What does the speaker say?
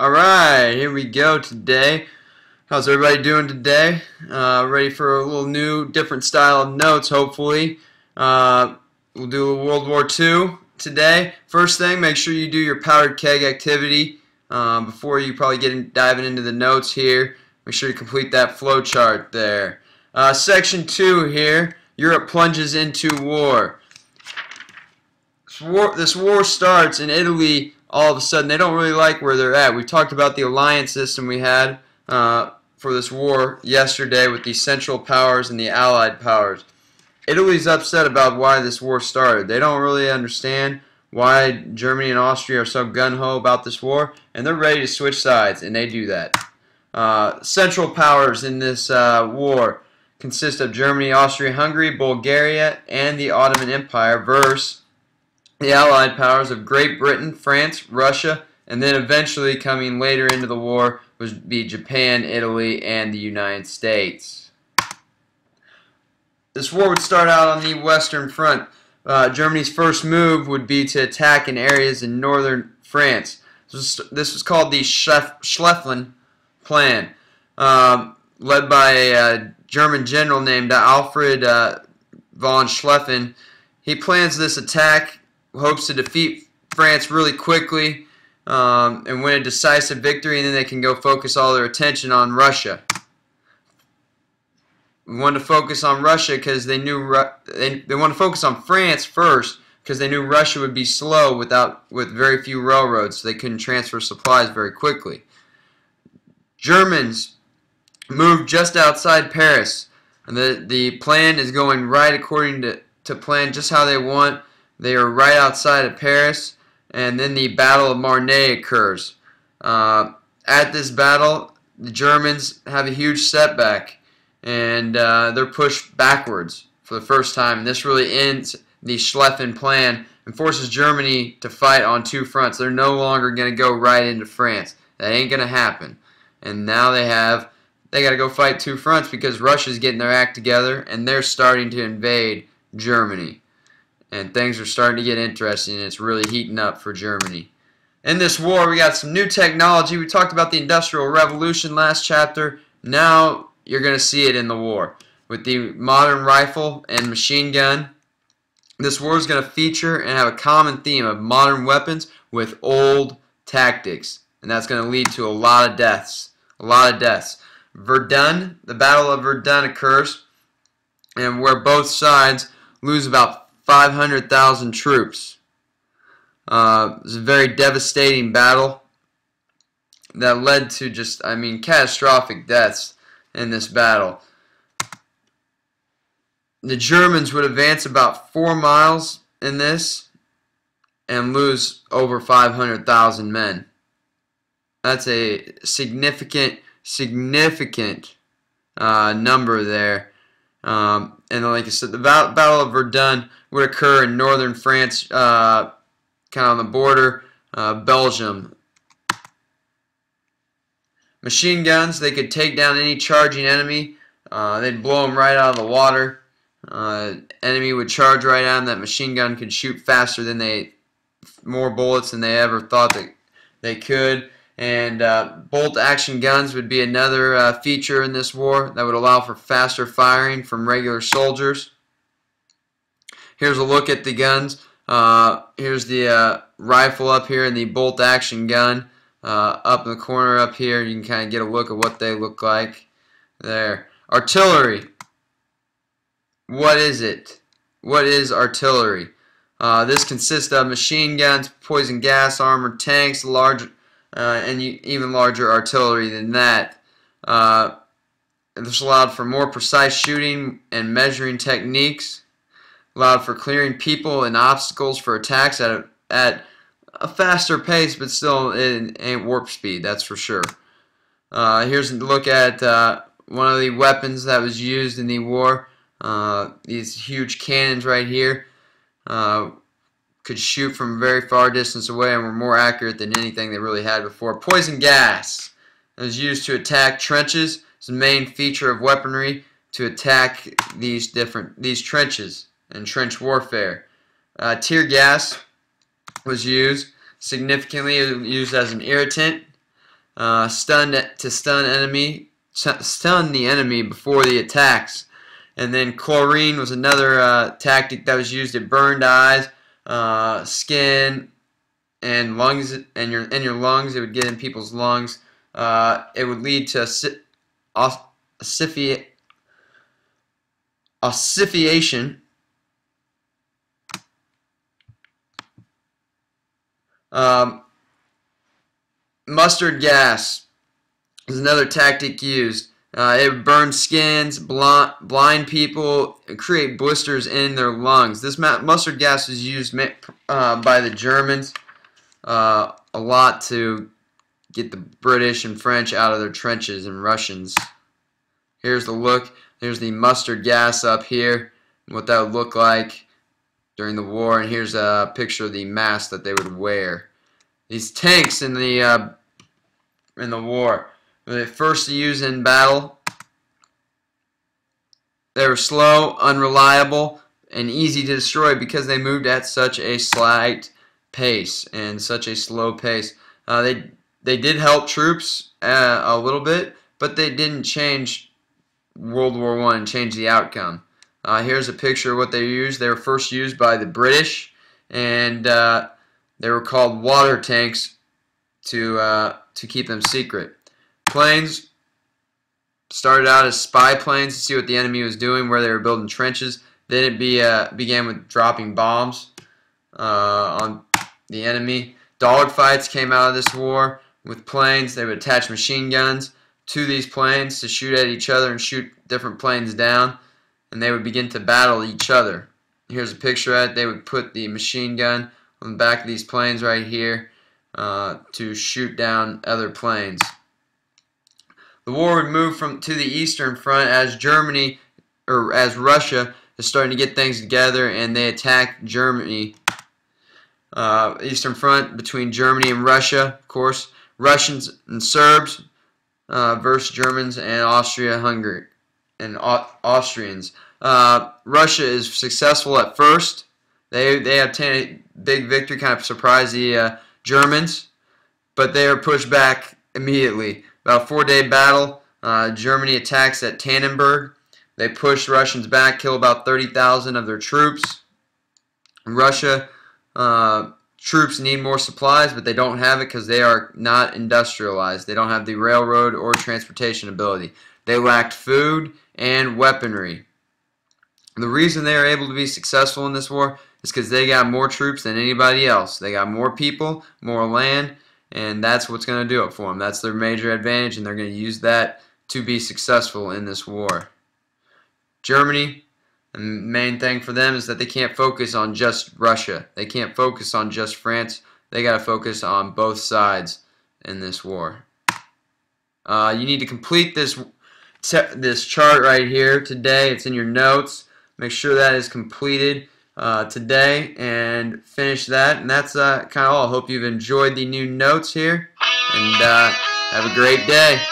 Alright, here we go today. How's everybody doing today? Ready for a little new, different style of notes, hopefully. We'll do World War II today. First thing, make sure you do your powdered keg activity before you probably get diving into the notes here. Make sure you complete that flow chart there. Section 2 here, Europe plunges into war. This war starts in Italy. All of a sudden, they don't really like where they're at. We talked about the alliance system we had for this war yesterday with the Central Powers and the Allied Powers. Italy's upset about why this war started. They don't really understand why Germany and Austria are so gung-ho about this war, and they're ready to switch sides, and they do that. Central Powers in this war consist of Germany, Austria, Hungary, Bulgaria, and the Ottoman Empire versus the Allied powers of Great Britain, France, Russia, and then eventually coming later into the war would be Japan, Italy, and the United States. This war would start out on the Western Front. Germany's first move would be to attack in areas in northern France. This was called the Schlieffen Plan, led by a German general named Alfred von Schlieffen. He plans this attack, hopes to defeat France really quickly and win a decisive victory, and then they can go focus all their attention on Russia. We wanted to focus on Russia because they knew they wanted to focus on France first because they knew Russia would be slow with very few railroads, so they couldn't transfer supplies very quickly. Germans moved just outside Paris, and the plan is going right according to plan, just how they want. They are right outside of Paris, and then the Battle of Marne occurs. At this battle, the Germans have a huge setback, and they're pushed backwards for the first time. And this really ends the Schlieffen Plan and forces Germany to fight on two fronts. They're no longer going to go right into France. That ain't going to happen. And now they got to go fight two fronts because Russia's getting their act together, and they're starting to invade Germany. And things are starting to get interesting, and it's really heating up for Germany. In this war, we got some new technology. We talked about the Industrial Revolution last chapter. Now you're going to see it in the war. With the modern rifle and machine gun, this war is going to feature and have a common theme of modern weapons with old tactics. And that's going to lead to a lot of deaths. A lot of deaths. Verdun, the Battle of Verdun occurs, and where both sides lose about 500,000 troops. It was a very devastating battle that led to just, catastrophic deaths in this battle. The Germans would advance about 4 miles in this and lose over 500,000 men. That's a significant number there. And like I said, the Battle of Verdun would occur in northern France, kind of on the border, Belgium. Machine guns, they could take down any charging enemy. They'd blow them right out of the water. Enemy would charge right at them. That machine gun could shoot faster than more bullets than they ever thought that they could. And bolt action guns would be another feature in this war that would allow for faster firing from regular soldiers. Here's a look at the guns. Here's the rifle up here and the bolt action gun up in the corner up here. You can kind of get a look at what they look like there. Artillery. What is it? What is artillery? This consists of machine guns, poison gas, armored tanks, and even larger artillery than that. This allowed for more precise shooting and measuring techniques, allowed for clearing people and obstacles for attacks at a faster pace, but still it ain't warp speed, that's for sure. Here's a look at one of the weapons that was used in the war. These huge cannons right here could shoot from a very far distance away and were more accurate than anything they really had before. Poison gas. It was used to attack trenches. It's the main feature of weaponry to attack these trenches and trench warfare. Tear gas was used significantly. It was used as an irritant. stun the enemy before the attacks. And then chlorine was another tactic that was used. It burned eyes, skin, and lungs, and your lungs. It would get in people's lungs. It would lead to ossification. Mustard gas is another tactic used. It would burn skins, blind people, create blisters in their lungs. This mustard gas was used by the Germans a lot to get the British and French out of their trenches, and Russians. Here's the look. Here's the mustard gas up here, and what that would look like during the war. And here's a picture of the mask that they would wear. These tanks in the war, when they first used in battle, they were slow, unreliable, and easy to destroy because they moved at such a slight pace and such a slow pace. They did help troops a little bit, but they didn't change World War I and change the outcome. Here's a picture of what they used. They were first used by the British, and they were called water tanks to keep them secret. Planes started out as spy planes to see what the enemy was doing, where they were building trenches. Then it began with dropping bombs on the enemy. Dogfights came out of this war with planes. They would attach machine guns to these planes to shoot at each other and shoot different planes down, and they would begin to battle each other. Here's a picture of it. They would put the machine gun on the back of these planes right here to shoot down other planes. The war would move to the Eastern Front as Russia is starting to get things together, and they attacked Germany. Eastern Front between Germany and Russia, of course. Russians and Serbs versus Germans and Austria-Hungary and Austrians. Russia is successful at first. They obtain a big victory, kind of surprise the Germans, but they are pushed back immediately. About a 4-day battle, Germany attacks at Tannenberg. They push Russians back, kill about 30,000 of their troops. Russia troops need more supplies, but they don't have it because they are not industrialized. They don't have the railroad or transportation ability. They lacked food and weaponry. The reason they are able to be successful in this war is because they got more troops than anybody else. They got more people, more land, and that's what's going to do it for them. That's their major advantage, and they're going to use that to be successful in this war. Germany, the main thing for them is that they can't focus on just Russia. They can't focus on just France. They got to focus on both sides in this war. You need to complete this chart right here today. It's in your notes. Make sure that is completed today and finish that. And that's kind of all. I hope you've enjoyed the new notes here, and have a great day.